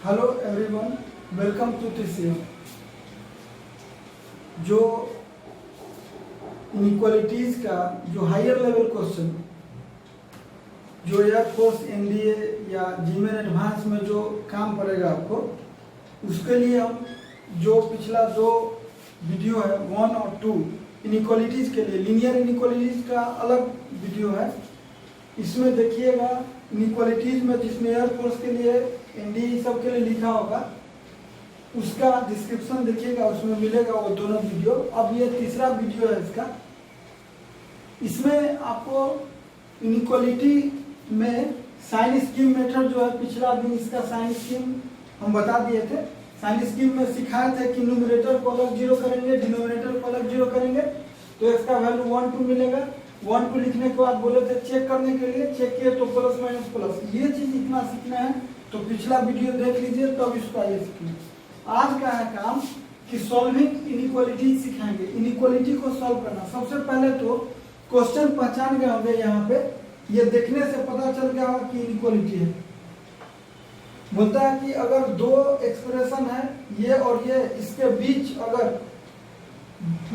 Hello everyone, welcome to TCM। जो inequalities का जो हायर लेवल क्वेश्चन जो एयरफोर्स NDA या जीमेन एडवांस में जो काम पड़ेगा आपको, उसके लिए हम जो पिछला दो वीडियो है 1 और 2 इनइक्वालिटीज़ के लिए, लीनियर इनइक्वालिटीज़ का अलग वीडियो है। इसमें देखिएगा इनइक्वालिटीज़ में जिसमें एयरफोर्स के लिए NDA सब के लिए लिखा होगा, उसका डिस्क्रिप्शन देखिएगा, उसमें मिलेगा वो दोनों वीडियो। अब ये तीसरा वीडियो है इसका। इसमें आपको इनइक्वालिटी में साइन स्कीम मेथड जो है, पिछला दिन इसका साइन स्कीम हम बता दिए थे। साइन स्कीम में सिखाए थे कि न्यूमरेटर को अलग 0 करेंगे, डिनोमिनेटर को अलग 0 करेंगे, तो इसका वैल्यू 1 2 मिलेगा। 1 2 लिखने के बाद बोले थे चेक करने के लिए, चेक किए तो प्लस माइनस प्लस। ये चीज इतना सीखना है तो पिछला वीडियो देख लीजिए, तब इसका ये सीखना। आज का है काम कि सॉल्विंग इनइक्वालिटी सिखाएंगे, इनइक्वालिटी को सॉल्व करना। सबसे पहले तो क्वेश्चन पहचान गए होंगे, यहाँ पे ये देखने से पता चल गया होगा कि इनइक्वालिटी है। बोलता है कि अगर दो एक्सप्रेशन है ये और ये, इसके बीच अगर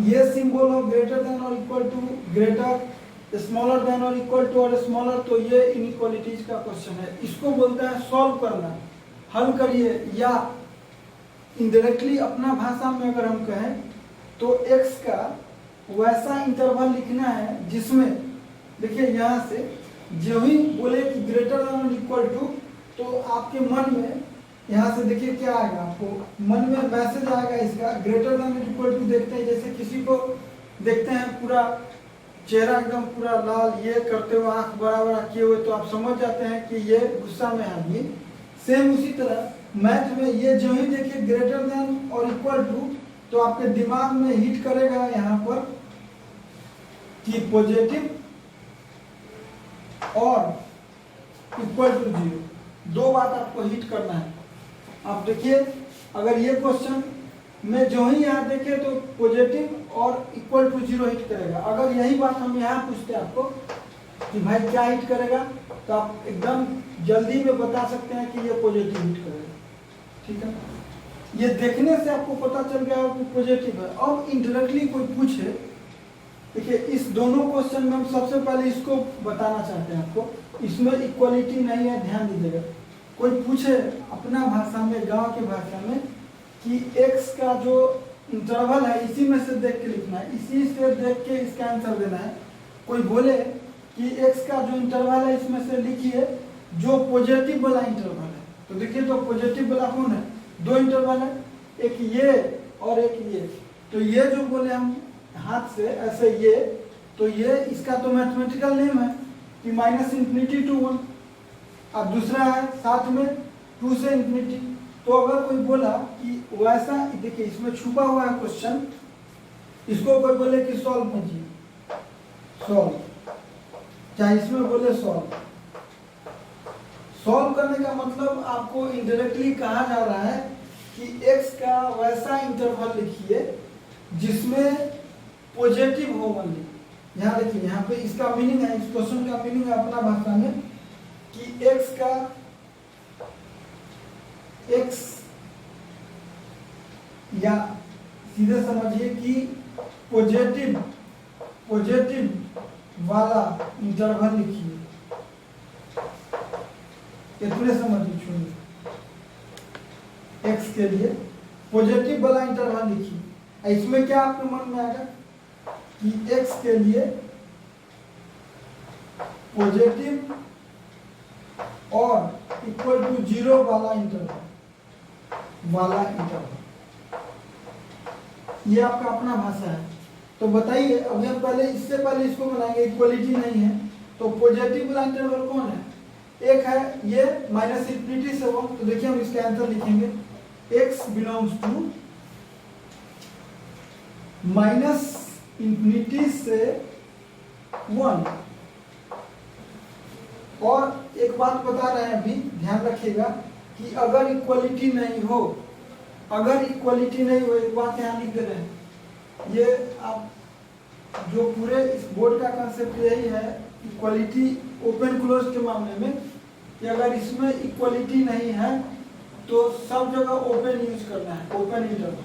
ये सिंबल हो ग्रेटर देन और equal to greater, smaller than और इक्वल टू और स्मॉलर, तो ये इनइक्वालिटीज का क्वेश्चन है। इसको बोलते हैं सॉल्व करना, हल करिए। या इनडायरेक्टली अपना भाषा में अगर हम कहें तो x का वैसा इंटरवल लिखना है जिसमें, देखिए यहाँ से जो ही बोले कि ग्रेटर देन और इक्वल टू, तो आपके मन में यहाँ से देखिए क्या आएगा, आपको मन में मैसेज आएगा इसका। ग्रेटर देन इक्वल टू देखते हैं, जैसे किसी को देखते हैं पूरा चेहरा एकदम पूरा लाल, ये करते हुए आंख बड़ा बड़ा किए हुए, तो आप समझ जाते हैं कि ये गुस्सा में आदमी। सेम उसी तरह मैथ में ये जो ही देखिए ग्रेटर देन और इक्वल टू, तो आपके दिमाग में हिट करेगा यहाँ पर कि पॉजिटिव और इक्वल टू 0, दो बात आपको हिट करना है। आप देखिए अगर ये क्वेश्चन में जो ही यहाँ देखे तो पॉजिटिव और इक्वल टू 0 हिट करेगा। अगर यही बात हम यहाँ पूछते हैं आपको कि भाई क्या हिट करेगा, तो आप एकदम जल्दी में बता सकते हैं कि ये पॉजिटिव हिट करेगा। ठीक है, ये देखने से आपको पता चल गया कि पॉजिटिव है। अब इंडायरेक्टली कोई पूछे, देखिए इस दोनों क्वेश्चन में हम सबसे पहले इसको बताना चाहते हैं आपको, इसमें इक्वलिटी नहीं है, ध्यान दीजिएगा। कोई पूछे अपना भाषा में, गांव की भाषा में, कि x का जो इंटरवल है इसी में से देख के लिखना है, इसी से देख के इसका आंसर देना है। कोई बोले कि x का जो इंटरवल है इसमें से लिखिए जो पॉजिटिव वाला इंटरवल है, तो देखिए तो पॉजिटिव वाला कौन है, दो इंटरवल है, एक ये और एक ये। तो ये जो बोले हम हाथ से ऐसे ये, तो ये इसका तो मैथमेटिकल नेम है कि -∞ to 1, और दूसरा है साथ में 2 से इन्फिनिटी। तो अगर कोई बोला कि वैसा, देखिए इसमें छुपा हुआ है क्वेश्चन, इसको कोई बोले कि सॉल्व कीजिए, सॉल्व, चाहे इसमें बोले सॉल्व। सॉल्व करने का मतलब आपको इनडायरेक्टली कहा जा रहा है कि x का वैसा इंटरवल लिखिए जिसमें पॉजिटिव हो ओनली। यहाँ देखिए, यहाँ पे इसका मीनिंग है, इस क्वेश्चन का मीनिंग है अपना भाषा में कि x का, x या सीधे समझिए कि पॉजिटिव वाला इंटरवल लिखिए, इतने समझिए, छोड़िए। x के लिए पॉजिटिव वाला इंटरवल लिखिए। इसमें क्या आपके मन में आएगा कि x के लिए पॉजिटिव और इक्वल टू 0 वाला इंटरवल, ये आपका अपना भाषा है। तो बताइए, अभी हम पहले इससे पहले इसको बनाएंगे, इक्वलिटी नहीं है तो पॉजिटिव वाला इंटरवल कौन है, एक है ये -∞ से 1। तो देखिए हम इसका आंसर लिखेंगे, x बिलोंग्स टू -∞ से 1। और एक बात बता रहे हैं अभी, ध्यान रखिएगा कि अगर इक्वलिटी नहीं हो, एक बात यहाँ लिख दे रहे हैं, ये आप जो पूरे इस बोर्ड का कंसेप्ट यही है इक्वलिटी ओपन क्लोज के मामले में, कि अगर इसमें इक्वलिटी नहीं है तो सब जगह ओपन यूज करना है, ओपन इंटरवल।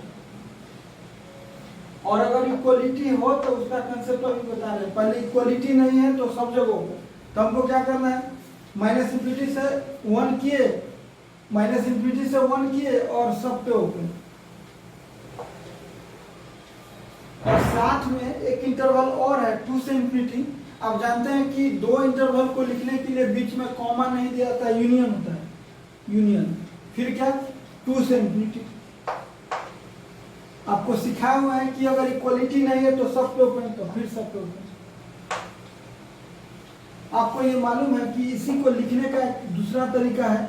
और अगर इक्वलिटी हो तो उसका कंसेप्ट अभी बता रहे हैं। पहले इक्वलिटी नहीं है तो सब जगह ओपन, तो हमको क्या करना है, माइनस इंफिनिटी से 1 किए, माइनस इंफिनिटी से 1 किए और सब पे ओपन। और साथ में एक इंटरवल और है 2 से इंफिनिटी। आप जानते हैं कि दो इंटरवल को लिखने के लिए बीच में कॉमा नहीं दिया जाता, यूनियन होता है, यूनियन। फिर क्या, 2 से इंफिनिटी। आपको सिखाया हुआ है कि अगर इक्वलिटी नहीं है तो सब पे ओपन, तो फिर सब पे ओपन। आपको ये मालूम है कि इसी को लिखने का एक दूसरा तरीका है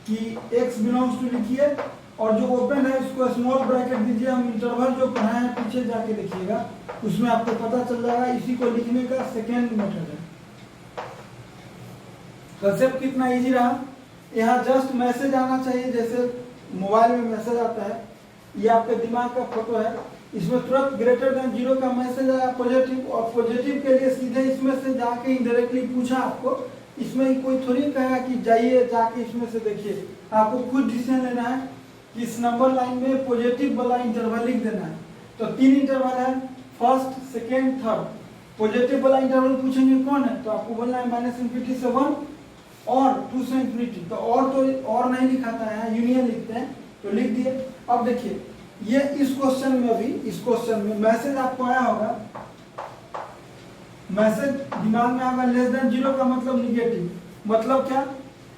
कि x बिलोंग्स टू लिखिए और जो ओपन है उसको स्मॉल ब्रैकेट दीजिए। हम इंटरवल जो पढ़ाए हैं पीछे जाके देखिएगा, उसमें आपको पता चल जाएगा। इसी को लिखने का सेकेंड मेथड है। कंसेप्ट कितना इजी रहा। यहाँ जस्ट मैसेज आना चाहिए, जैसे मोबाइल में मैसेज आता है, ये आपके दिमाग का फोटो है, इसमें तुरंत ग्रेटर देन 0 का मैसेज आया पॉजिटिव, और पॉजिटिव के लिए सीधे इसमें से जाके इनडायरेक्टली पूछा आपको। इसमें कोई थोड़ी कहेगा कि जाइए जाके इसमें से देखिए, आपको खुद डिसीजन लेना है कि इस नंबर लाइन में पॉजिटिव वाला इंटरवल लिख देना है। तो 3 इंटरवल है, फर्स्ट, सेकेंड, थर्ड। पॉजिटिव वाला इंटरवल पूछेंगे कौन है, तो आपको बोलना है माइनस इंफिनिटी से 1 और 2 से इंफिनिटी। तो और नहीं लिखाता है, यूनियन लिखते हैं, तो लिख दिए। अब देखिए ये इस क्वेश्चन में भी, इस क्वेश्चन में मैसेज आपको आया होगा, मैसेज दिमाग में आएगा लेस देन 0 का मतलब निगेटिव। मतलब क्या,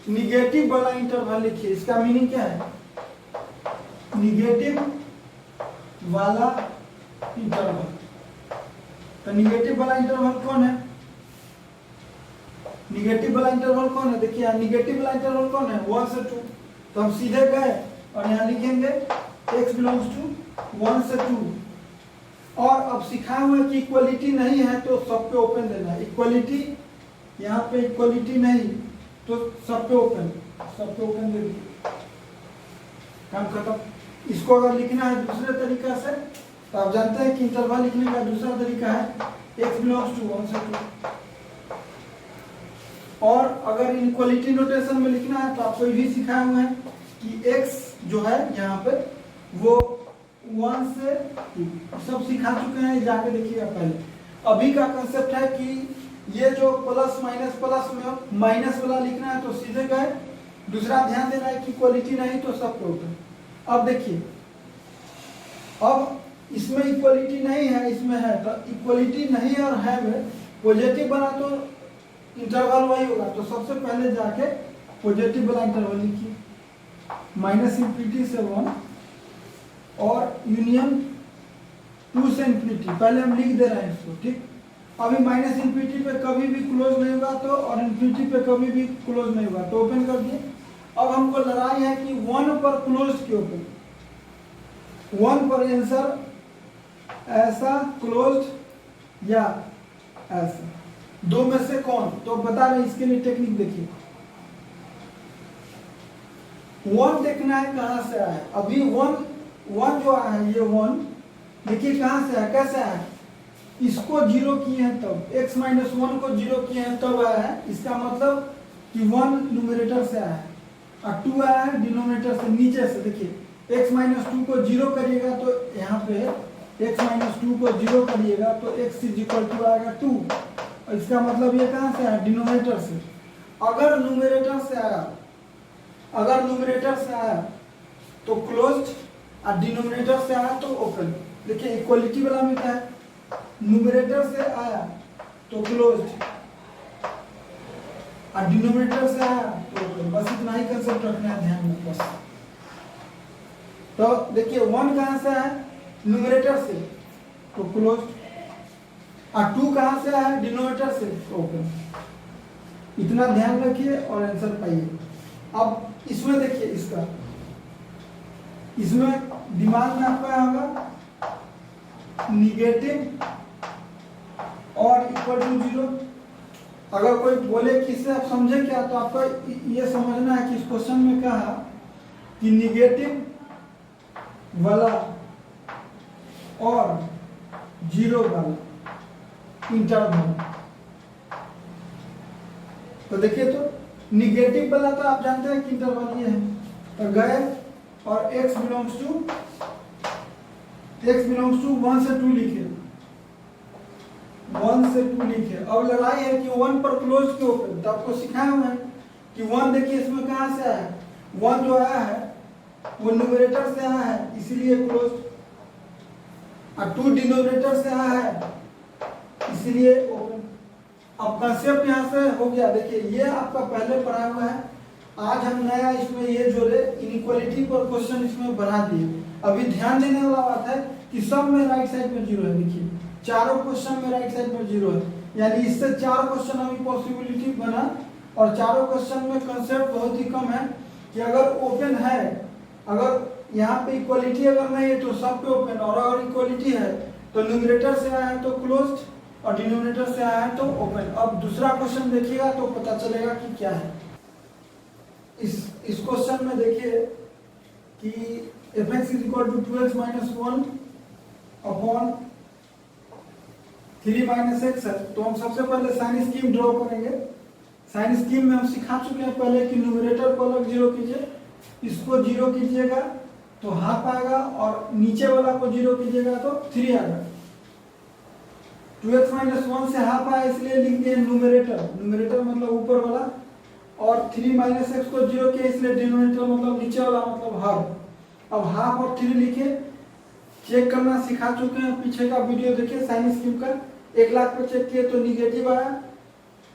निगेटिव वाला इंटरवल लिखिए। इसका मीनिंग क्या है, निगेटिव वाला इंटरवल। तो निगेटिव वाला इंटरवल कौन है, निगेटिव वाला इंटरवल कौन है, देखिए निगेटिव वाला इंटरवल कौन है, 1 से 2। तो हम सीधे गए और यहाँ लिखेंगे x बिलोंग्स टू 1 से 2। और अब सिखाया हुआ है कि इक्वलिटी नहीं है तो सब पे ओपन देना है। इक्वलिटी, यहाँ पे इक्वलिटी नहीं तो सब पे ओपन, सब पे ओपन दे दिए, काम खत्म। इसको अगर लिखना है दूसरे तरीका से, तो आप जानते हैं कि इंटरवल लिखने का दूसरा तरीका है x बिलोंग्स टू 1 से 2। और अगर इक्वलिटी नोटेशन में लिखना है तो आपको ये भी सिखाया हुआ है कि x जो है यहाँ पे वो 1 से 2 सब सिखा चुके हैं, जाके देखिएगा पहले। अभी का कंसेप्ट है कि ये जो प्लस माइनस में माइनस वाला लिखना है तो सीधे गए। दूसरा ध्यान देना है कि इक्वलिटी नहीं तो सब पे ओपन। अब देखिए, अब इसमें इक्वलिटी नहीं है, इसमें है, तो इक्वलिटी नहीं और है में पॉजिटिव बना तो इंटरवल वही होगा। तो सबसे पहले जाके पॉजिटिव वाला इंटरवल लिखिए, माइनस इंफिनिटी से 1 और यूनियन 2 से इंफिनिटी। पहले हम लिख दे रहे हैं इसको, ठीक। अभी माइनस इंफिनिटी पे कभी भी क्लोज नहीं होगा तो, और इंफिनिटी पे कभी भी क्लोज नहीं होगा तो ओपन कर दिए। अब हमको लड़ाई है कि 1 पर क्लोज क्यों ओपन, 1 पर आंसर ऐसा क्लोज या ऐसा, दो में से कौन, तो बता रहे इसके लिए टेक्निक देखिए। 1 देखना है कहां से आया। अभी 1 जो आया है, ये 1 देखिए कहां से आया, कैसे आया, इसको 0 किए हैं तब, x माइनस 1 को 0 किए हैं तब आया है। इसका मतलब कि 1 न्यूमरेटर से आया है और 2 आया है डिनोमिनेटर से, नीचे से। देखिए x माइनस 2 को 0 करिएगा तो यहाँ पे x माइनस 2 को 0 करिएगा तो x इज इक्वल टू आएगा 2। और इसका मतलब ये कहां से आया, डिनोमिनेटर से। अगर न्यूमरेटर से आया, अगर न्यूमरेटर से आया तो क्लोज्ड और डिनोमिनेटर से आया तो ओपन। देखिए इक्वलिटी वाला में क्या है, न्यूमरेटर से आया तो क्लोज्ड और डिनोमिनेटर से आया तो ओपन। बस इतना ही कंसेप्ट रखना है ध्यान में बस। तो देखिए 1 कहां से आया, न्यूमरेटर से तो क्लोज्ड, और 2 कहां से आया, डिनोमिनेटर से तो ओपन। इतना ध्यान रखिए और आंसर पाइए। अब इसमें देखिए, इसका इसमें दिमाग में आपका होगा निगेटिव और इक्वल टू 0। अगर कोई बोले कि इससे आप समझे क्या, तो आपको ये समझना है कि इस क्वेश्चन में कहा कि निगेटिव वाला और 0 वाला इंटरवल। तो देखिए, तो निगेटिव वाला तो आप जानते हैं कि इंटरवल ये है, तो गए और x बिलोंग्स टू 1 से 2 लिखे, 1 से 2 लिखे। अब लड़ाई है कि 1 पर क्लोज क्यों ओपन, तो आपको सिखाया हुआ है कि 1 देखिए इसमें कहाँ से आया है, 1 जो आया है वो न्यूमरेटर से आया है इसीलिए क्लोज, और 2 डिनोमिनेटर से आया है इसीलिए ओपन। अब कंसेप्ट यहाँ से हो गया। देखिए ये आपका पहले पढ़ा हुआ है, आज हम नया इसमें ये जोड़े इनइक्वालिटी पर क्वेश्चन इसमें बढ़ा दिए। अभी ध्यान देने वाला बात है कि सब में राइट साइड में 0 है। देखिए चारों क्वेश्चन में राइट साइड में 0 है, यानी इससे 4 क्वेश्चन अभी पॉसिबिलिटी बना, और चारों क्वेश्चन में कंसेप्ट बहुत ही कम है कि अगर ओपन है, अगर यहाँ पे इक्वलिटी अगर नहीं है तो सब पे ओपन, और अगर इक्वलिटी है तो न्यूमरेटर से आया है तो क्लोज्ड और डिनोमिनेटर से आया है तो ओपन। अब दूसरा क्वेश्चन देखिएगा तो पता चलेगा कि क्या है। इस क्वेश्चन में देखिए कि fx = 2x - 1 अपॉन 3 - x है। तो हम सबसे पहले साइन स्कीम ड्रॉ करेंगे। साइन स्कीम में हम सिखा चुके हैं पहले कि न्यूमरेटर को अलग 0 कीजिए, इसको 0 कीजिएगा तो हाफ आएगा, और नीचे वाला को 0 कीजिएगा तो 3 आएगा। 2x - 1 से हाफ आया इसलिए लिख दिए न्यूमरेटर, न्यूमरेटर मतलब ऊपर वाला, और 3 - x को 0 किया इसलिए डिनोमिनेटर मतलब नीचे वाला मतलब हाफ। अब हाफ और 3 लिखे, चेक करना सिखा चुके हैं, पीछे का वीडियो देखिए साइन स्कीम का। 1 लाख पे चेक किए तो निगेटिव आया,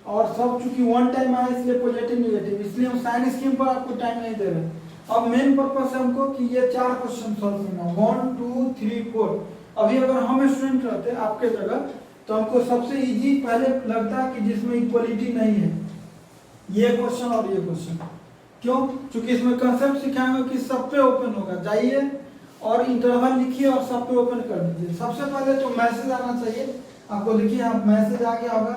और सब चूंकि 1 टाइम आया इसलिए पॉजिटिव निगेटिव, इसलिए हम साइन स्कीम पर आपको टाइम नहीं दे रहे। अब मेन पर्पस है हमको कि ये 4 क्वेश्चन सॉल्व करना, 1 2 3 4। अभी अगर हम स्टूडेंट रहते आपके जगह तो हमको सबसे इजी पहले लगता कि जिसमें इक्वलिटी नहीं है, ये क्वेश्चन और ये क्वेश्चन। क्यों? क्योंकि इसमें कंसेप्ट सिखाएंगे कि सब पे ओपन होगा। जाइए और इंटरवल लिखिए और सब पे ओपन कर दीजिए। सबसे पहले तो मैसेज आना चाहिए आपको। देखिए आप मैसेज आ गया होगा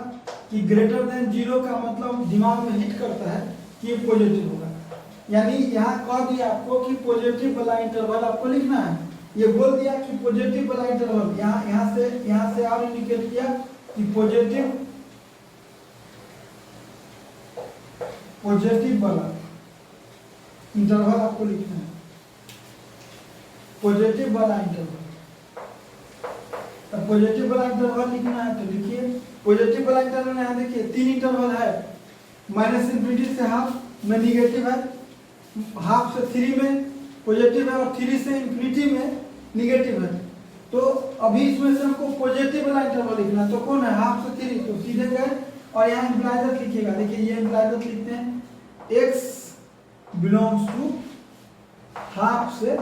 कि ग्रेटर देन 0 का मतलब दिमाग में हिट करता है कि ये पॉजिटिव होगा, यानी यहाँ कह दिया आपको कि पॉजिटिव वाला इंटरवल आपको लिखना है। ये बोल दिया कि पॉजिटिव वाला इंटरवल, यहाँ से और इंडिकेट किया कि पॉजिटिव वाला इंटरवल आपको लिखना है, पॉजिटिव वाला इंटरवल। अब पॉजिटिव वाला इंटरवल लिखना है तो लिखिए पॉजिटिव वाला इंटरवल। यहाँ देखिए 3 इंटरवल है, -∞ से हाफ में निगेटिव है, हाफ से 3 में पॉजिटिव है, और 3 से इंफिनिटी में निगेटिव है। तो अभी इसमें से हमको पॉजिटिव वाला इंटरवल लिखना है, तो कौन है? हाफ से 3, तो सीधे गए और यहाँ इम्प्लाइजर लिखिएगा। देखिए ये इम्प्लाइजर लिखते हैं, x बिलोंग्स टू हाफ से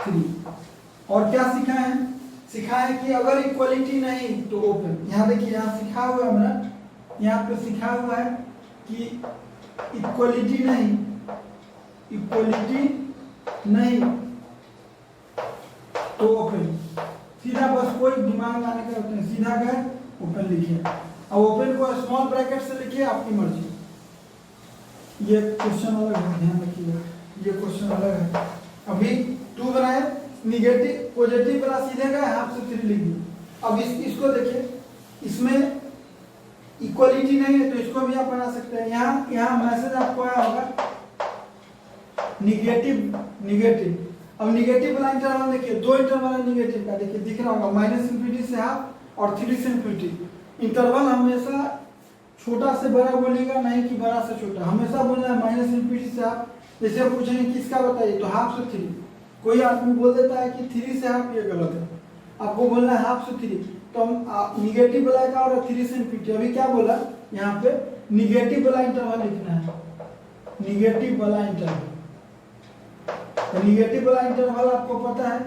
3। और क्या सिखा है? सिखा है कि अगर इक्वलिटी नहीं तो ओपन। यहाँ देखिए यहाँ सिखा हुआ है मेरा, यहाँ पे सिखा हुआ है कि इक्वलिटी नहीं तो ओपन। सीधा बस कोई दिमाग लगाने का होता है, सीधा गए ओपन लिखिए। अब ओपन को स्मॉल ब्रैकेट से लिखिए, आपकी मर्जी। ये क्वेश्चन अलग है, ध्यान रखिएगा, ये क्वेश्चन अलग है। अभी 2 बनाए, निगेटिव पॉजिटिव वाला सीधे गए, हाफ से 3 लिख दिए। अब इसको देखिए, इसमें इक्वलिटी नहीं है तो इसको भी आप बना सकते हैं। यहाँ मैसेज आपको आया होगा निगेटिव। अब निगेटिव वाला इंटरवल देखिए, 2 इंटरवल है निगेटिव का, देखिए दिख रहा होगा, -∞ से हाफ और 3 से इंफिनिटी। इंटरवल हमेशा छोटा से बड़ा बोलिएगा, नहीं कि बड़ा से छोटा, हमेशा बोलना है -∞ से हाफ। जैसे पूछेंगे किसका बताइए तो हाफ से 3। कोई आदमी बोल देता है कि 3 से हाफ, ये गलत है, आपको बोलना है हाफ से 3। तो हम निगेटिव वाला का और 3 से इंफिनिटी। अभी क्या बोला यहाँ पे? निगेटिव वाला इंटरवल लिखना है, निगेटिव वाला इंटरवल। तो निगेटिव वाला इंटरवल आपको पता है,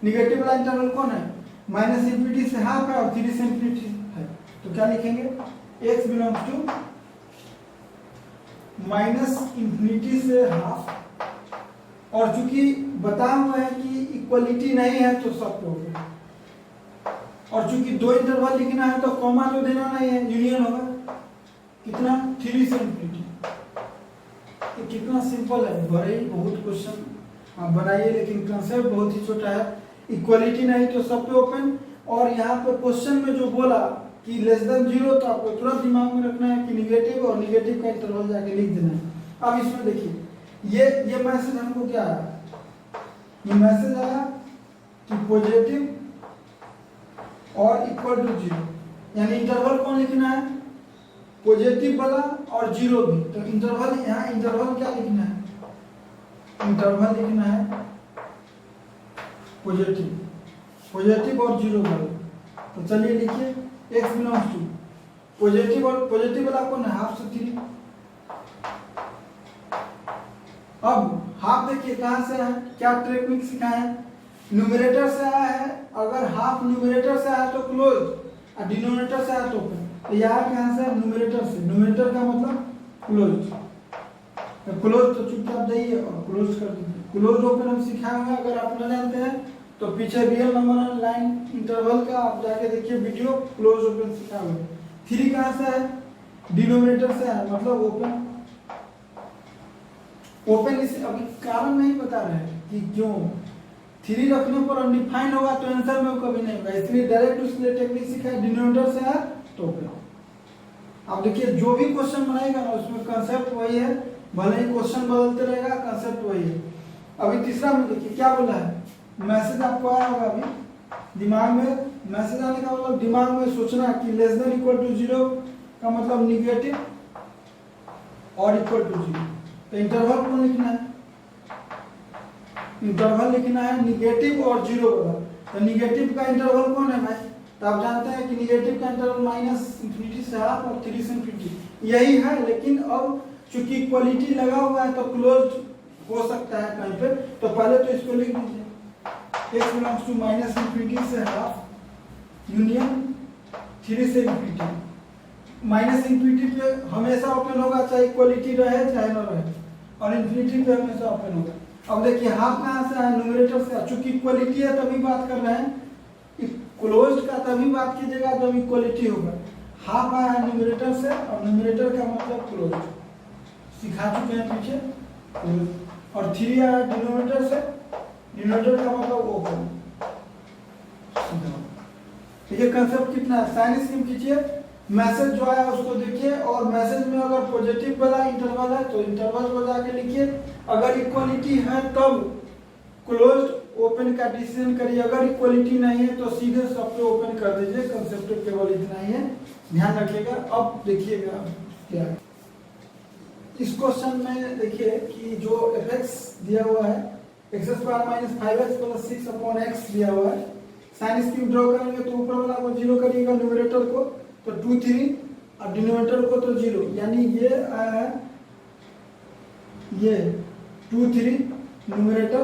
निगेटिव वाला इंटरवल कौन है? -∞ से हाफ है और 3 से इंफिनिटी है। तो क्या लिखेंगे? x बिलोंग्स टू -∞ से हाफ, और चूंकि बताया हुआ है कि इक्वलिटी नहीं है तो सब पे ओपन, और चूंकि 2 इंटरवल लिखना है तो कॉमा तो देना नहीं है, यूनियन होगा। कितना? 3 से इंफिनिटी। तो कितना सिंपल है, बड़े ही बहुत क्वेश्चन आप बनाइए, लेकिन कंसेप्ट बहुत ही छोटा है। इक्वलिटी नहीं तो सब पे ओपन। और यहाँ पे क्वेश्चन में जो बोला कि लेस देन 0 तो आपको तुरंत दिमाग में रखना है कि निगेटिव, और निगेटिव का इंटरवल जाके लिख देना है। अब इसमें देखिए ये मैसेज हमको क्या आया, ये मैसेज आया कि पॉजिटिव और इक्वल टू 0, यानी इंटरवल कौन लिखना है, पॉजिटिव वाला और 0 भी। तो इंटरवल यहाँ इंटरवल क्या लिखना है, इंटरवल लिखना है पॉजिटिव और 0 वाला। तो चलिए लिखिए x बिलोंग्स टू पॉजिटिव, और पॉजिटिव वाला कौन है, हाफ से 3। अब हाफ देखिए कहाँ से है, क्या टेक्निक सिखाए हैं, न्यूमरेटर से आया है। अगर हाफ न्यूमरेटर से आया तो क्लोज, और डिनोमिनेटर से आया तो ओपन। तो यहाँ कहाँ से, न्यूमरेटर से, न्यूमरेटर का मतलब क्लोज। तो क्लोज तो चुपचाप जाइए और क्लोज कर दीजिए। क्लोज ओपन हम सिखाए हुए, अगर आप न जानते हैं तो पीछे रियल नंबर लाइन इंटरवल का आप जाके देखिए वीडियो, क्लोज ओपन सिखा हुआ है। 3 कहाँ से है, डिनोमिनेटर से है, मतलब ओपन। ओपन इसे अभी कारण नहीं बता रहे हैं कि क्यों, 3 रखने पर अनडिफाइन होगा तो आंसर में कभी नहीं होगा, इसलिए डायरेक्ट उसके लिए टेक्निक सीखा है, डिनोमिनेटर से है तो ओपन। अब देखिए जो भी क्वेश्चन बनाएगा ना उसमें कंसेप्ट वही है, भले ही क्वेश्चन बदलते रहेगा, कंसेप्ट वही है। अभी तीसरा में देखिए क्या बोला है, मैसेज आपको आया होगा अभी दिमाग में, मैसेज आने का मतलब दिमाग में सोचना कि लेस देन इक्वल टू 0 का मतलब निगेटिव और इक्वल टू 0। तो इंटरवल कौन लिखना है, इंटरवल लिखना है निगेटिव और 0 वाला। तो निगेटिव का इंटरवल कौन है भाई, तो आप जानते हैं कि निगेटिव का इंटरवल -∞ से हाफ और 3 से ∞ यही है। लेकिन अब चूंकि इक्वलिटी लगा हुआ है तो क्लोज हो सकता है कहीं पे, तो पहले तो इसको लिख दीजिए, x बिलोंग्स टू -∞ से हाफ यूनियन 3 से ∞। -∞ पे हमेशा ओपन होगा, चाहे इक्वलिटी रहे चाहे न रहे, और इन्फिनिटी पे हमेशा ओपन होगा। अब देखिए हाफ कहाँ से है, न्यूमरेटर से। चूंकि इक्वलिटी है तभी बात कर रहे हैं, क्लोज्ड का तभी बात कीजिएगा जब इक्वलिटी होगा। हाफ आया है न्यूमरेटर से, और न्यूमरेटर का मतलब क्लोज्ड सिखा चुके हैं पीछे। और 3 आया डिनोमिनेटर से, डिनोमिनेटर का मतलब ओपन। ये कंसेप्ट कितना है, साइन स्कीम कीजिए, मैसेज जो आया उसको देखिए, और मैसेज में अगर पॉजिटिव वाला इंटरवल है तो इंटरवल को जाके लिखिए, अगर इक्वलिटी है तब क्लोज्ड ओपन का डिसीजन करिए, अगर इक्वलिटी नहीं है तो सीधे सब पे ओपन कर दीजिए। कंसेप्ट केवल इतना ही है, ध्यान रखिएगा। अब देखिएगा क्या है इस क्वेश्चन में, देखिए कि जो fx दिया हुआ है x² - 5x + 6/x दिया हुआ है। साइन स्कीम ड्रॉ करेंगे तो ऊपर वाला को 0 करिएगा, न्यूमरेटर को तो 2 3 और डिनोमिनेटर को तो 0, यानी ये आया है, ये 2 3 न्यूमरेटर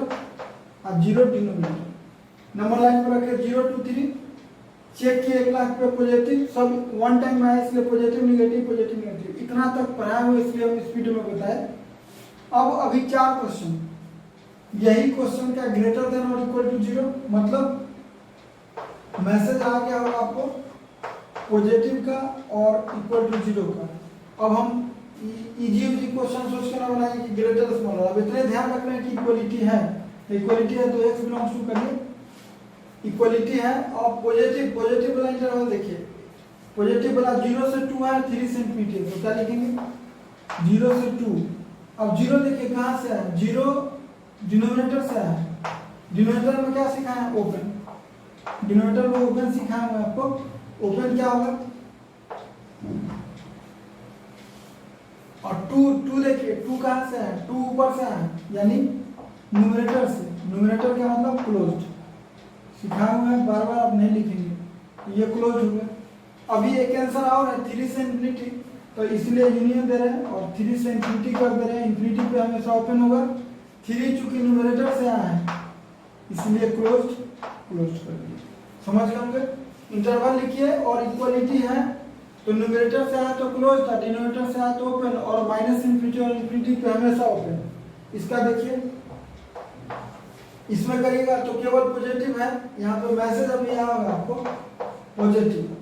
और 0 डिनोमिनेटर। नंबर लाइन पर रखे 0 2 3, चेक किए 1 लाख पे पॉजिटिव, सब वन टाइम में आया इसलिए पॉजिटिव नेगेटिव इतना तक पढ़ाया हुआ, इसलिए हम स्पीड में बताए। अब अभी 4 क्वेश्चन, यही क्वेश्चन का ग्रेटर देन और इक्वल टू 0, मतलब मैसेज आ गया होगा आपको पॉजिटिव का और इक्वल टू 0 का। अब हम इजी क्वेश्चन सोच कर बनाएंगे कि ग्रेटर स्मॉलर। अब इतने ध्यान रख रहे हैं कि इक्वलिटी है, इक्वलिटी है तो x बिलोंग्स टू करिए, इक्वलिटी है। और पॉजिटिव वाला इंटरवल देखिए, पॉजिटिव वाला 0 से 2 है, 3 से ∞ तो क्या लिखेंगे 0 से 2। अब 0 देखिए कहाँ से है, 0 डिनोमिनेटर से है। डिनोमिनेटर में क्या सिखाया है, ओपन। डिनोमिनेटर में ओपन सिखाया है आपको, ओपन क्या होगा। और 2 देखिए 2 कहाँ से है, 2 ऊपर से है, यानी न्यूमरेटर से। न्यूमरेटर का मतलब क्लोज्ड सिखाया हुआ है, बार बार आप नहीं लिखेंगे, ये क्लोज हो गया। अभी एक आंसर और है 3 से ∞, तो इसलिए यूनियन दे रहे हैं और 3 से ∞ कर दे रहे हैं। ∞ पे हमेशा ओपन होगा, 3 चूंकि न्यूमरेटर से आया है इसलिए क्लोज्ड कर दिए। समझ गए होंगे। इंटरवल लिखिए, और इक्वलिटी है तो न्यूमरेटर से आया तो क्लोज था, डिनोमिनेटर से आया तो ओपन, और -∞ और ∞ पे हमेशा ओपन। इसका देखिए, इसमें करिएगा तो केवल पॉजिटिव है, यहाँ पे मैसेज अभी आया होगा आपको पॉजिटिव।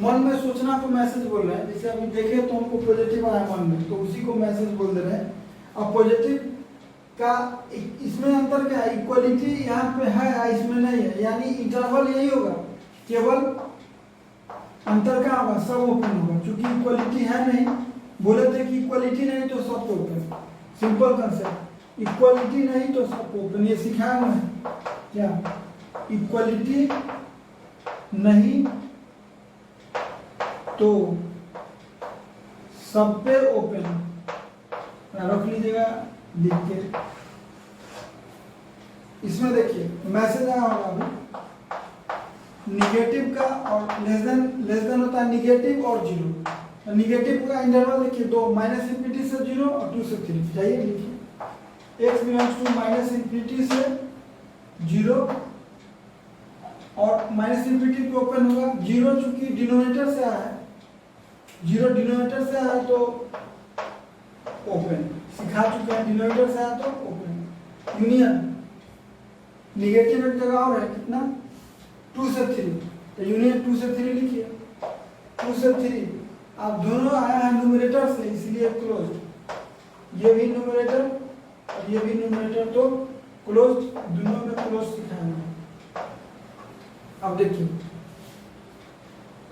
मन में सोचना को मैसेज बोल रहे हैं, जैसे अभी देखे तो हमको पॉजिटिव आया मन में, तो उसी को मैसेज बोल दे रहे हैं। अब पॉजिटिव का इसमें अंतर क्या है, इक्वलिटी यहाँ पे है इसमें नहीं है, यानी इंटरवल यही होगा, केवल अंतर क्या होगा, सब ओपन होगा, क्योंकि इक्वलिटी है नहीं, बोले थे कि इक्वलिटी नहीं तो सब ओपन, सिंपल कंसेप्ट, इक्वलिटी नहीं तो सब ओपन, ये सिखाया मैं क्या, इक्वलिटी नहीं तो सब पे ओपन, रख लीजिएगा लिख के। इसमें देखिए मैसेज आया होगा अभी, निगेटिव का और लेस देन होता है निगेटिव और जीरो, निगेटिव का इंटरवल देखिए दो, माइनस इंफिनिटी से 0 और 2 से 3, जाइए लिखिए x belongs to minus infinity से 0 और माइनस इंफिनिटी पे ओपन होगा, 0 चूंकि डिनोमिनेटर से आया है, 0 डिनोमिनेटर से आया तो ओपन, सिखा चुके हैं, डिनोमिनेटर से आया तो ओपन, यूनियन निगेटिव एक जगह और है कितना 2 से 3, तो यूनियन 2 से 3 लिखिए, 2 से 3, आप दोनों आया है न्यूमरेटर से इसलिए क्लोज, ये भी न्यूमरेटर और ये भी न्यूमरेटर, तो क्लोज, दोनों में क्लोज सिखाएंगे। अब देखिए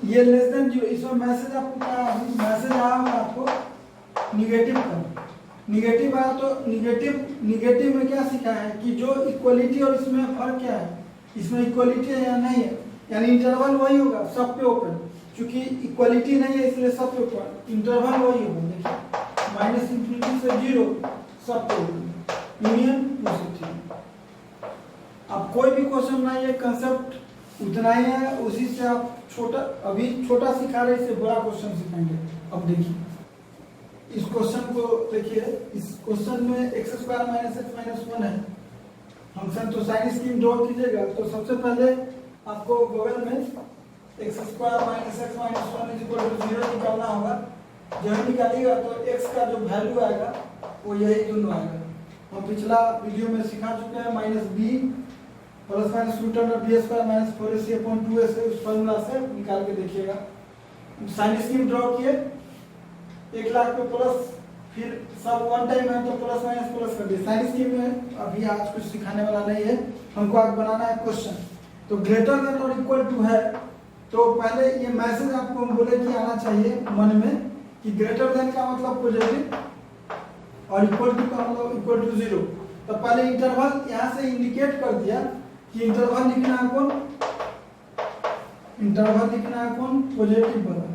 ये लेस देन 0, इसमें मैसेज आपको क्या, मैसेज आया होगा आपको निगेटिव का, निगेटिव आया तो निगेटिव में क्या सीखा है कि जो इक्वलिटी और इसमें फर्क क्या है, इसमें इक्वलिटी है या नहीं है, यानी इंटरवल वही होगा सब पे ओपन, क्योंकि इक्वलिटी नहीं है इसलिए सब पे ओपन, इंटरवल वही होगा, देखिए माइनस इंफिनिटी से 0 सब पे ओपन, यूनियन 2 से 3। अब कोई भी क्वेश्चन नहीं है, कंसेप्ट उतना ही है, उसी से आप छोटा, अभी छोटा सिखा रहे, इससे बड़ा क्वेश्चन सिखाएंगे। अब देखिए इस क्वेश्चन को देखिए, इस क्वेश्चन में x² - x - 1 है फंक्शन, तो साइन स्कीम ड्रॉ कीजिएगा, तो सबसे पहले आपको बगल में x² - x - 1 = 0 निकालना होगा, जब निकालिएगा तो x का जो वैल्यू आएगा वो यही दोनों आएगा, हम पिछला वीडियो में सिखा चुके हैं, -b +√b² - 4ac/2a उस फॉर्मूला से निकाल के देखिएगा। साइन स्कीम ड्रॉ किए, 1 लाख पे प्लस, फिर सब वन टाइम है तो प्लस माइनस प्लस कर दिए, साइन स्कीम में अभी आज कुछ सिखाने वाला नहीं है, हमको आज बनाना है क्वेश्चन। तो ग्रेटर देन और इक्वल टू है, तो पहले ये मैसेज आपको हम बोले कि आना चाहिए मन में कि ग्रेटर देन का मतलब पॉजिटिव और इक्वल टू का मतलब इक्वल टू 0, तो पहले इंटरवल यहाँ से इंडिकेट कर दिया कि इंटरवल लिखना है कौन, इंटरवल लिखना है कौन, पॉजिटिव वाला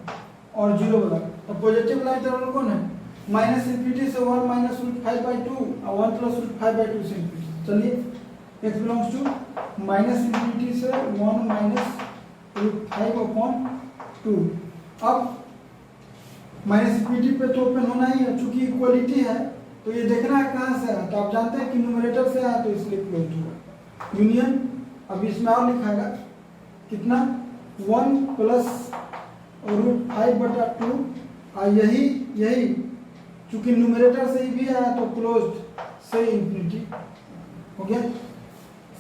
और 0 वाला, तो पॉजिटिव वाला इंटरवल कौन है, माइनस इंफिनिटी से 1 - √5/2 और 1 + √5/2 से इंफिनिटी। चलिए x belongs to minus infinity से 1 - √5/2, अब माइनस इंफिनिटी पे तो ओपन होना ही है, चूंकि इक्वलिटी है तो ये देखना है कहाँ से आया, तो आप जानते हैं कि न्यूमरेटर से आया तो इसलिए क्लोज होगा, यूनियन। अब इसमें और लिखाएगा कितना 1 + √5/2, और यही चूंकि न्यूमरेटर से ही भी आया तो क्लोज्ड से इंफिनिटी हो गया।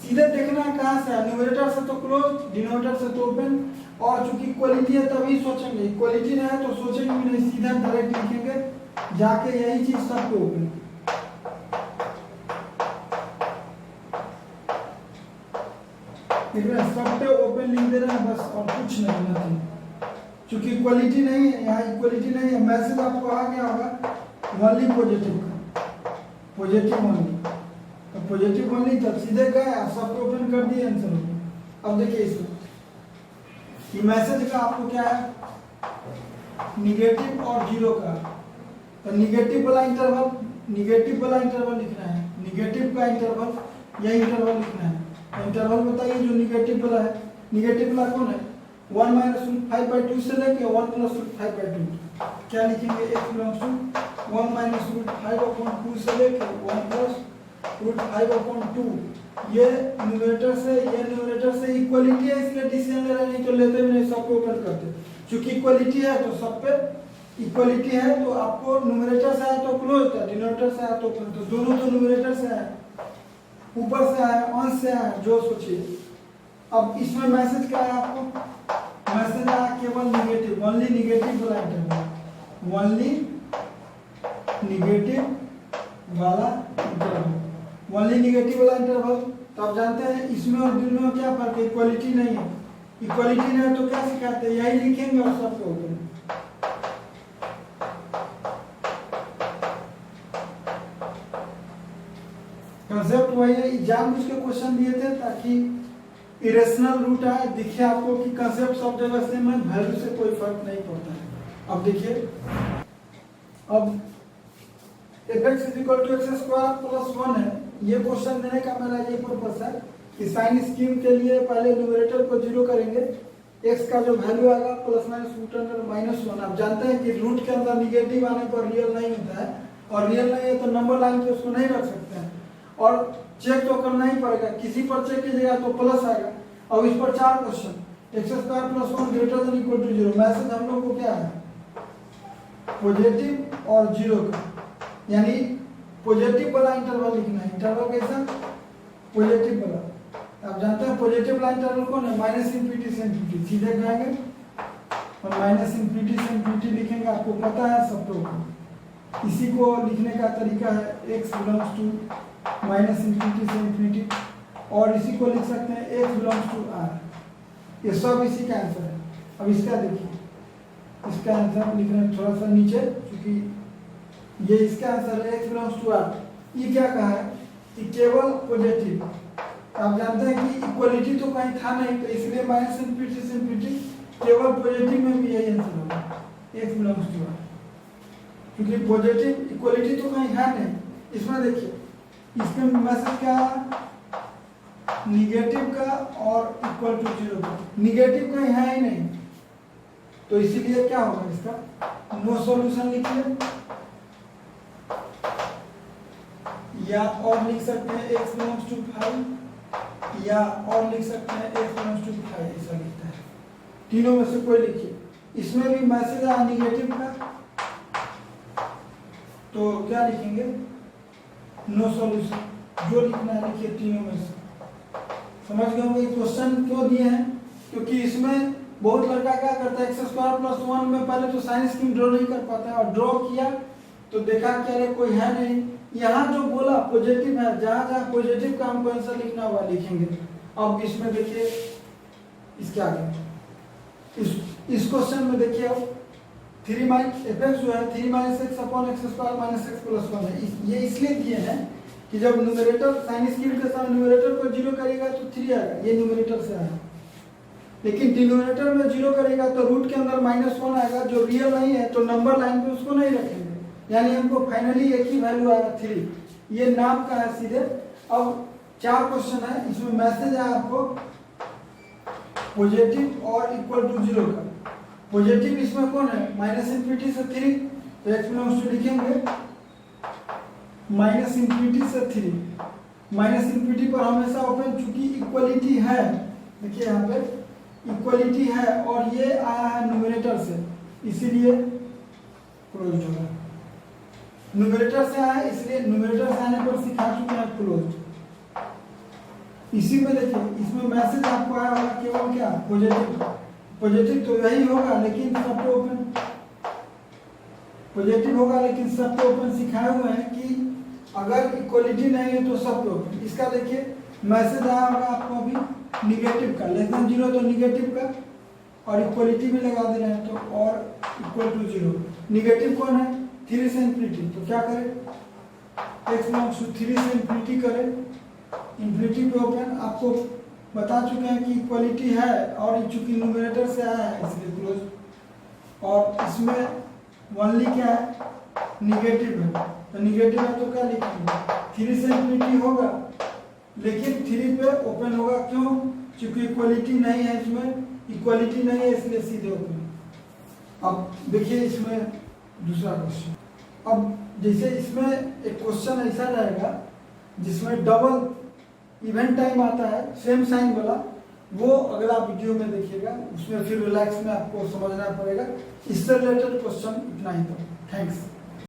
सीधे देखना है कहाँ से आया, न्यूमरेटर से तो क्लोज, डिनोमिनेटर से तो ओपन, और चूंकि इक्वलिटी है तभी सोचेंगे, इक्वलिटी नहीं है तो सोचेंगे भी नहीं, सीधा डायरेक्ट लिखेंगे, जाके यही चीज सब पे ओपन। सब पे ओपन लिख दे रहे हैं बस, और कुछ नहीं, नथिंग, क्योंकि इक्वलिटी नहीं है, यहाँ इक्वलिटी नहीं है। मैसेज आपको आ गया होगा ओनली पॉजिटिव का, पॉजिटिव ओनली, तो पॉजिटिव ओनली, जब सीधे गए सब पे ओपन कर दिए, आंसर हो गया। अब देखिए इसमें ये मैसेज का आपको क्या है, निगेटिव और 0 का, तो निगेटिव वाला इंटरवल लिखना है, निगेटिव का इंटरवल यही इंटरवल लिखना है, इंटरवल बताइए जो निगेटिव वाला है, निगेटिव वाला कौन है, 1 - √5/2 से लेके 1 + √5/2, क्या लिखेंगे, x बिलोंग्स टू 1 - √5/2 से लेके 1 + √5/2, ये न्यूमरेटर से इक्वलिटी है इसलिए डिसीजन ले रहे हैं, नहीं तो लेते भी नहीं, सब पे ओपन करते, क्योंकि इक्वलिटी है तो सब पे इक्वलिटी है, तो आपको न्यूमरेटर से आया तो क्लोज था, डिनोमिनेटर से आया तो ओपन, तो दोनों तो न्यूमरेटर से आया, ऊपर से आया, अंश से आया, जो सोचिए। अब इसमें मैसेज क्या है आपको, मैसेज आया केवल निगेटिव, ओनली निगेटिव वाला इंटरवल, ओनली निगेटिव वाला इंटरवल, ओनली निगेटिव वाला इंटरवल। तो आप जानते हैं इसमें और दोनों में क्या फर्क है, इक्वलिटी नहीं है, इक्वलिटी नहीं है तो क्या सिखाते हैं, यही लिखेंगे और सब पे ओपन। कंसेप्ट वही है, एग्जाम में उसके क्वेश्चन दिए थे ताकि इरेशनल रूट आए, दिखे आपको कि कंसेप्ट सब जगह सेम है, वैल्यू से कोई फर्क नहीं पड़ता है। अब देखिए, अब fx is equal to x square plus 1 है, ये क्वेश्चन देने का मेरा ये पर्पस है कि साइन स्कीम के लिए पहले न्यूमरेटर को जीरो करेंगे, x का जो वैल्यू आएगा plus minus root under minus 1। आप जानते हैं कि रूट के अंदर निगेटिव आने पर रियल नहीं होता है, और रियल नहीं है तो नंबर लाइन पे उसको नहीं रख सकते हैं, और चेक तो करना ही पड़ेगा, किसी पर चेक कीजिएगा तो प्लस आएगा। अब इस पर 4 question, x square plus 1 greater than equal to 0। Message हम लोग को क्या है, पॉजिटिव और जीरो का, यानी पॉजिटिव वाला इंटरवल लिखना है। इंटरवल कैसा, पॉजिटिव वाला। आप जानते हैं पॉजिटिव वाला इंटरवल कौन है, माइनस इंफिनिटी से इंफिनिटी, सीधे जाएंगे और माइनस इंफिनिटी से इंफिनिटी लिखेंगे, आपको पता है सब लोग। इसी को लिखने का तरीका है x belongs to minus infinity से इंफिनिटी, और इसी को लिख सकते हैं x बिलोंग्स टू r। ये सब इसी का आंसर है। अब इसका देखिए, इसका आंसर लिख रहे हैं थोड़ा सा नीचे, क्योंकि ये इसका आंसर है x बिलोंग्स टू r। ये क्या कहा है कि केवल पॉजिटिव। आप जानते हैं कि इक्वलिटी तो कहीं था नहीं, तो इसलिए माइनस इंफिनिटी से इंफिनिटी, केवल पॉजिटिव में भी यही आंसर होगा, x बिलोंग्स टू r, क्योंकि पॉजिटिव इक्वलिटी तो कहीं है नहीं। इसमें देखिए, इसमें मैसेज क्या है, निगेटिव का और इक्वल टू 0 का, निगेटिव कहीं है ही नहीं, तो इसीलिए क्या होगा, इसका नो सॉल्यूशन लिखिए, या और लिख सकते हैं x बिलोंग्स टू 5, या और लिख सकते हैं x बिलोंग्स टू 5, ऐसा लिखता है। तीनों में से कोई लिखिए। इसमें भी मैसेज आया निगेटिव का, तो क्या लिखेंगे, नो सॉल्यूशन, जो लिखना है लिखिए तीनों में से। समझ गए होंगे क्वेश्चन क्यों दिए हैं, क्योंकि इसमें बहुत लड़का क्या करता है, एक्स स्क्वायर प्लस 1 में पहले तो साइन स्कीम ड्रॉ नहीं कर पाता है, और ड्रॉ किया तो देखा कि अरे कोई है नहीं, यहाँ जो बोला पॉजिटिव है, जहाँ जहाँ पॉजिटिव का हमको आंसर लिखना हुआ लिखेंगे। अब इसमें देखिए, इसके आगे इस क्वेश्चन में देखिए, अब 3 माइनस एफ जो है 3 minus x upon x square minus x plus 1 है। ये इसलिए दिए हैं कि जब न्यूमरेटर साइन स्कीम के साथ न्यूमरेटर को जीरो करेगा तो 3 आएगा, ये न्यूमरेटर से आया। लेकिन डिनोमिनेटर में जीरो करेगा तो रूट के अंदर -1 आएगा, जो रियल नहीं है, तो नंबर लाइन पे उसको नहीं रखेंगे, यानी हमको फाइनली एक ही वैल्यू आएगा 3। ये नाम का है सीधे। अब 4 क्वेश्चन है, इसमें मैसेज है आपको पॉजिटिव और इक्वल टू 0 का। पॉजिटिव इसमें कौन है, माइनस इंफिनिटी से 3, तो एक्स बिलोंग्स टू लिखेंगे माइनस इंफिनिटी से 3। माइनस इंफिनिटी पर हमेशा ओपन, चूंकि इक्वलिटी है, देखिए यहाँ पे इक्वलिटी है और ये आया है न्यूमरेटर से, इसीलिए क्लोज होगा। न्यूमरेटर से आया है, इसलिए न्यूमरेटर से आने पर सिखा चुके हैं क्लोज। इसी में देखिए, इसमें मैसेज आपको आया होगा केवल क्या, पॉजिटिव। पॉजिटिव तो यही होगा, लेकिन सब पे ओपन पॉजिटिव होगा, लेकिन सब पे ओपन सिखाए हुए हैं कि अगर इक्वलिटी नहीं है तो सब पे ओपन। इसका देखिए मैसेज आया होगा आपको अभी निगेटिव का, लेस देन 0 तो निगेटिव का, और इक्वलिटी भी लगा दे रहे हैं तो और इक्वल टू 0। निगेटिव कौन है, 3 से इंफिनिटी, तो क्या करें, x बिलोंग्स टू 3 से इंफिनिटी करें, इंफिनिटी पे ओपन। आपको बता चुके हैं कि इक्वलिटी है और चूंकि न्यूमरेटर से आया है इसलिए क्लोज। और इसमें ओनली क्या है, निगेटिव है, तो निगेटिव है तो क्या लिखेंगे, 3 से इंफिनिटी होगा, लेकिन 3 पे ओपन होगा, क्यों, क्योंकि इक्वलिटी नहीं है, इसमें इक्वलिटी नहीं है इसलिए सीधे ओपन। अब देखिए इसमें दूसरा क्वेश्चन। अब जैसे इसमें एक क्वेश्चन ऐसा रहेगा जिसमें डबल इवेंट टाइम आता है, सेम साइन वाला, वो अगला वीडियो में देखिएगा, उसमें फिर रिलैक्स में आपको समझना पड़ेगा। इससे रिलेटेड क्वेश्चन इतना ही था। थैंक्स।